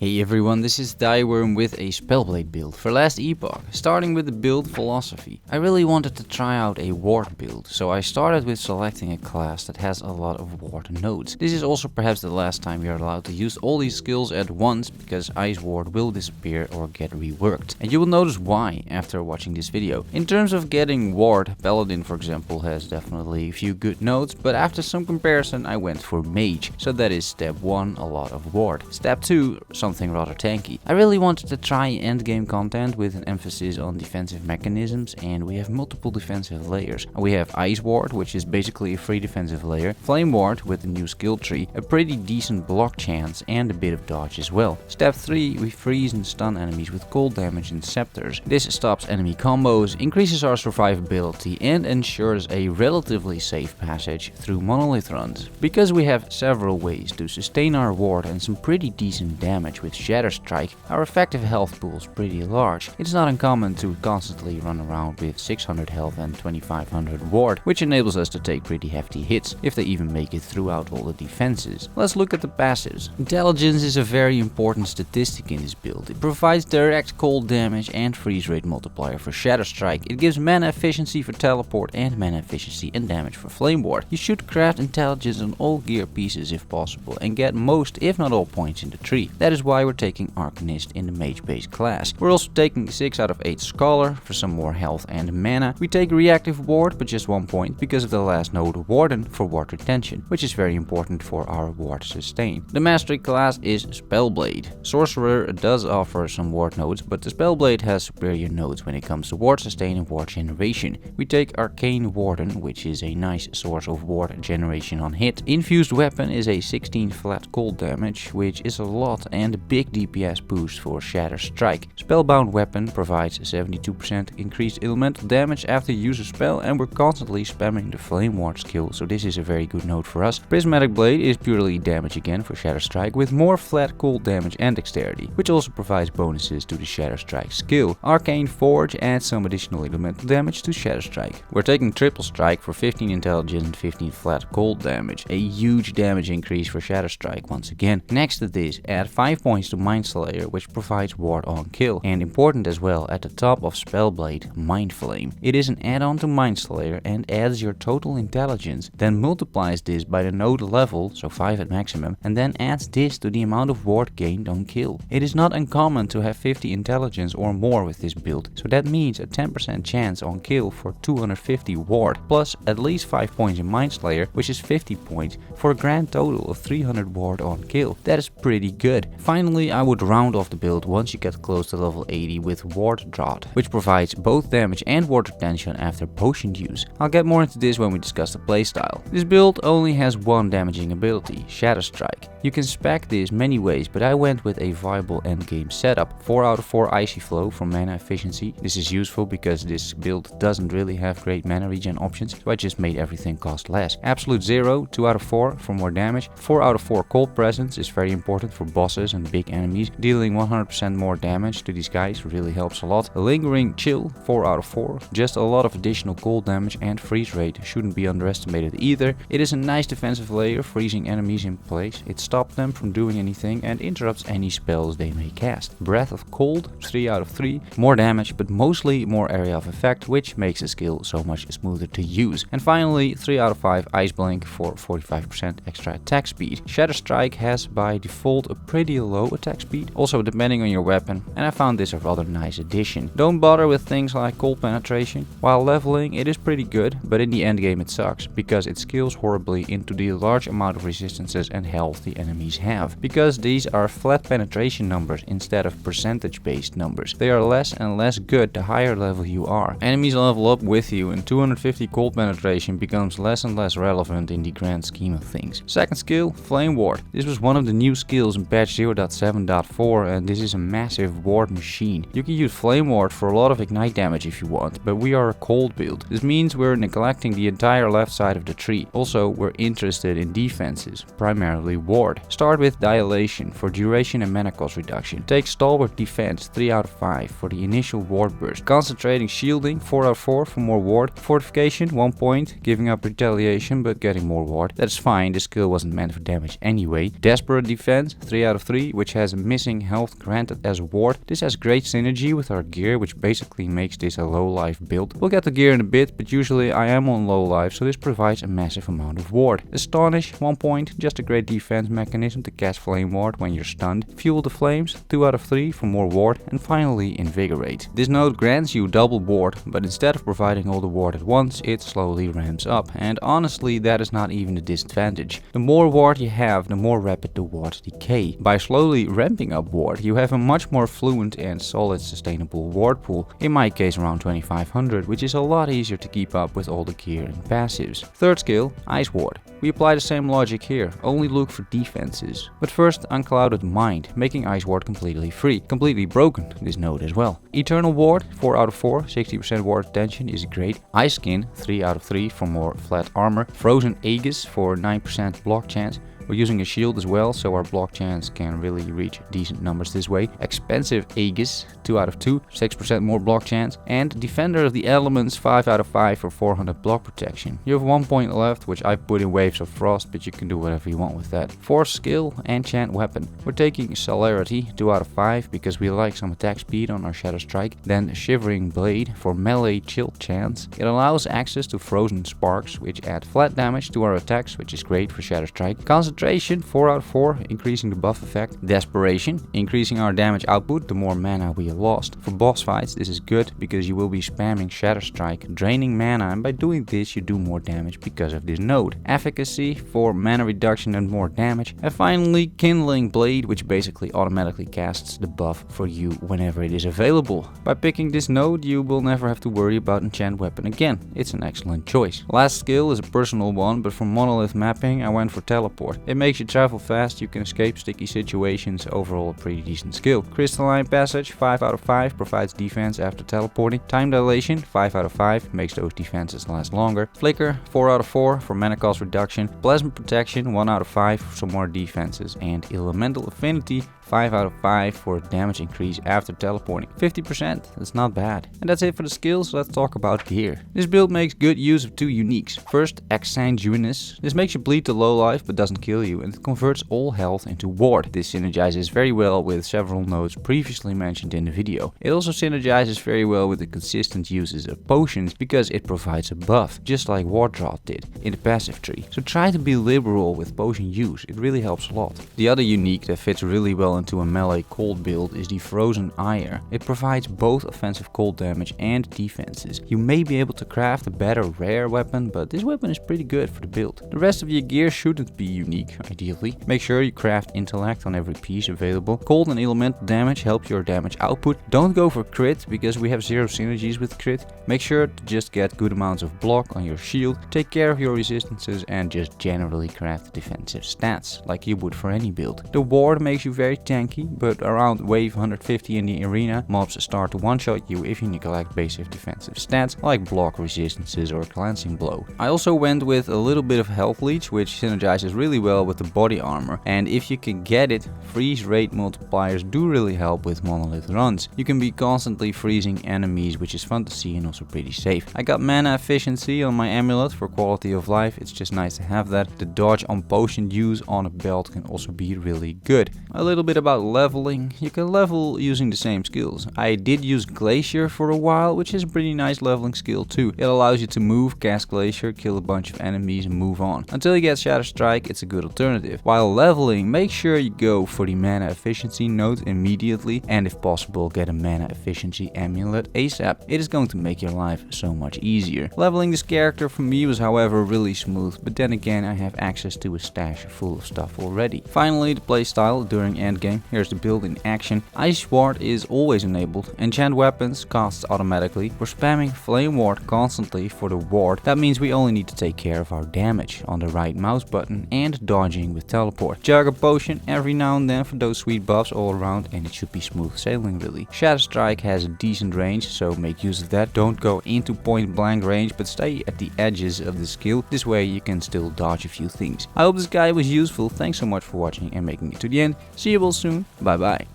Hey everyone, this is Thyworm with a Spellblade build for last Epoch. Starting with the build philosophy. I really wanted to try out a ward build, so I started with selecting a class that has a lot of ward nodes. This is also perhaps the last time you're allowed to use all these skills at once, because Ice Ward will disappear or get reworked. And you will notice why after watching this video. In terms of getting ward, Paladin for example has definitely a few good nodes, but after some comparison I went for Mage. So that is step 1, a lot of ward. Step 2, something rather tanky. I really wanted to try endgame content with an emphasis on defensive mechanisms, and we have multiple defensive layers. We have Ice Ward, which is basically a free defensive layer, Flame Ward with a new skill tree, a pretty decent block chance and a bit of dodge as well. Step 3, we freeze and stun enemies with cold damage and scepters. This stops enemy combos, increases our survivability and ensures a relatively safe passage through monolith runs. Because we have several ways to sustain our ward and some pretty decent damage with Shatter Strike, our effective health pool is pretty large. It's not uncommon to constantly run around with 600 health and 2500 ward, which enables us to take pretty hefty hits, if they even make it throughout all the defenses. Let's look at the passives. Intelligence is a very important statistic in this build. It provides direct cold damage and freeze rate multiplier for Shatter Strike. It gives mana efficiency for teleport and mana efficiency and damage for Flame Ward. You should craft intelligence on all gear pieces if possible and get most if not all points in the tree. That is why we're taking Arcanist in the mage based class. We're also taking 6 out of 8 Scholar for some more health and mana. We take Reactive Ward but just 1 point because of the last node Warden for ward retention, which is very important for our ward sustain. The mastery class is Spellblade. Sorcerer does offer some ward nodes, but the Spellblade has superior nodes when it comes to ward sustain and ward generation. We take Arcane Warden, which is a nice source of ward generation on hit. Infused Weapon is a 16 flat cold damage, which is a lot and a big DPS boost for Shatter Strike. Spellbound Weapon provides 72% increased elemental damage after you use a spell, and we're constantly spamming the Flame Ward skill, so this is a very good node for us. Prismatic Blade is purely damage again for Shatter Strike, with more flat cold damage and dexterity, which also provides bonuses to the Shatter Strike skill. Arcane Forge adds some additional elemental damage to Shatter Strike. We're taking Triple Strike for 15 intelligence and 15 flat cold damage, a huge damage increase for Shatter Strike once again. Next to this, add 5 points to Mind Slayer, which provides ward on kill, and important as well at the top of Spellblade, Mind Flame. It is an add-on to Mind Slayer and adds your total intelligence, then multiplies this by the node level, so 5 at maximum, and then adds this to the amount of ward gained on kill. It is not uncommon to have 50 intelligence or more with this build, so that means a 10% chance on kill for 250 ward, plus at least 5 points in Mind Slayer, which is 50 points, for a grand total of 300 ward on kill. That is pretty good. Finally, I would round off the build once you get close to level 80 with Ward Drought, which provides both damage and ward retention after potion use. I'll get more into this when we discuss the playstyle. This build only has one damaging ability, Shatter Strike. You can spec this many ways, but I went with a viable endgame setup. 4 out of 4 Icy Flow for mana efficiency. This is useful because this build doesn't really have great mana regen options, so I just made everything cost less. Absolute Zero, 2 out of 4 for more damage. 4 out of 4 Cold Presence is very important for bosses and big enemies. Dealing 100% more damage to these guys really helps a lot. A Lingering Chill, 4 out of 4. Just a lot of additional cold damage, and freeze rate shouldn't be underestimated either. It is a nice defensive layer, freezing enemies in place. It stops them from doing anything and interrupts any spells they may cast. Breath of Cold, 3 out of 3. More damage, but mostly more area of effect, which makes the skill so much smoother to use. And finally, 3 out of 5 Ice Blink for 45% extra attack speed. Shatter Strike has by default a pretty low attack speed, also depending on your weapon, and I found this a rather nice addition. Don't bother with things like cold penetration. While leveling it is pretty good, but in the endgame it sucks, because it scales horribly into the large amount of resistances and health the enemies have. Because these are flat penetration numbers instead of percentage based numbers, they are less and less good the higher level you are. Enemies level up with you, and 250 cold penetration becomes less and less relevant in the grand scheme of things. Second skill, Flame Ward. This was one of the new skills in patch 0.7.4, and this is a massive ward machine. You can use Flame Ward for a lot of ignite damage if you want, but we are a cold build. This means we're neglecting the entire left side of the tree. Also, we're interested in defenses, primarily ward. Start with Dilation for duration and mana cost reduction. Take Stalwart Defense, 3 out of 5 for the initial ward burst. Concentrating Shielding, 4 out of 4 for more ward. Fortification, 1 point, giving up retaliation but getting more ward. That's fine, the skill wasn't meant for damage anyway. Desperate Defense, 3 out of 3 which has missing health granted as a ward. This has great synergy with our gear, which basically makes this a low life build. We'll get the gear in a bit, but usually I am on low life, so this provides a massive amount of ward. Astonish, 1 point, just a great defense mechanism to cast flame ward when you're stunned. Fuel the flames, 2 out of 3 for more ward, and finally invigorate. This node grants you double ward, but instead of providing all the ward at once, it slowly ramps up, and honestly that is not even a disadvantage. The more ward you have, the more rapid the ward decay. By slowly ramping up ward, you have a much more fluent and solid sustainable ward pool, in my case around 2500, which is a lot easier to keep up with all the gear and passives. Third skill, Ice Ward. We apply the same logic here, only look for defenses. But first, Unclouded Mind, making Ice Ward completely free. Completely broken, this node as well. Eternal Ward, 4 out of 4, 60% ward retention is great. Ice Skin, 3 out of 3 for more flat armor. Frozen Aegis for 9% block chance. We're using a shield as well, so our block chance can really reach decent numbers this way. Expensive Aegis, 2 out of 2, 6% more block chance. And Defender of the Elements, 5 out of 5 for 400 block protection. You have 1 point left, which I put in Waves of Frost, but you can do whatever you want with that. Fourth skill, Enchant Weapon. We're taking Celerity, 2 out of 5, because we like some attack speed on our Shadow Strike. Then Shivering Blade for melee chill chance. It allows access to Frozen Sparks, which add flat damage to our attacks, which is great for Shadow Strike. Concentration, 4 out of 4, increasing the buff effect. Desperation, increasing our damage output the more mana we have lost. For boss fights, this is good because you will be spamming Shadow Strike, draining mana, and by doing this you do more damage because of this node. Efficacy for mana reduction and more damage. And finally, Kindling Blade, which basically automatically casts the buff for you whenever it is available. By picking this node, you will never have to worry about Enchant Weapon again. It's an excellent choice. Last skill is a personal one, but for monolith mapping I went for Teleport. It makes you travel fast, you can escape sticky situations, overall a pretty decent skill. Crystalline Passage, 5 out of 5, provides defense after teleporting. Time Dilation, 5 out of 5, makes those defenses last longer. Flicker, 4 out of 4 for mana cost reduction. Plasma Protection, 1 out of 5 for some more defenses. And Elemental Affinity, 5 out of 5 for damage increase after teleporting. 50%, that's not bad. And that's it for the skills, let's talk about gear. This build makes good use of 2 uniques. First, Exsanguinous. This makes you bleed to low life but doesn't kill you, and it converts all health into ward. This synergizes very well with several nodes previously mentioned in the video. It also synergizes very well with the consistent uses of potions because it provides a buff, just like Ward Drought did in the passive tree. So try to be liberal with potion use, it really helps a lot. The other unique that fits really well into a melee cold build is the Frozen Ire. It provides both offensive cold damage and defenses. You may be able to craft a better rare weapon, but this weapon is pretty good for the build. The rest of your gear shouldn't be unique, ideally. Make sure you craft intellect on every piece available. Cold and elemental damage help your damage output. Don't go for crit because we have 0 synergies with crit. Make sure to just get good amounts of block on your shield. Take care of your resistances and just generally craft defensive stats like you would for any build. The ward makes you very tanky, but around wave 150 in the arena, mobs start to one-shot you if you neglect basic defensive stats like block resistances or glancing blow. I also went with a little bit of health leech, which synergizes really well with the body armor, and if you can get it, freeze rate multipliers do really help with monolith runs. You can be constantly freezing enemies, which is fun to see and also pretty safe. I got mana efficiency on my amulet for quality of life, it's just nice to have that. The dodge on potion use on a belt can also be really good. A little bit about leveling. You can level using the same skills. I did use Glacier for a while, which is a pretty nice leveling skill too. It allows you to move, cast Glacier, kill a bunch of enemies and move on. Until you get Shadow Strike, it's a good alternative. While leveling, make sure you go for the mana efficiency node immediately, and if possible get a mana efficiency amulet ASAP. It is going to make your life so much easier. Leveling this character for me was however really smooth, but then again I have access to a stash full of stuff already. Finally, the playstyle during endgame. Here's the build in action. Ice Ward is always enabled. Enchant Weapons casts automatically. We're spamming Flame Ward constantly for the ward. That means we only need to take care of our damage on the right mouse button and dodging with teleport. Chug a potion every now and then for those sweet buffs all around, and it should be smooth sailing really. Shadow Strike has a decent range, so make use of that. Don't go into point blank range, but stay at the edges of the skill. This way you can still dodge a few things. I hope this guide was useful. Thanks so much for watching and making it to the end. See you all soon. Bye bye.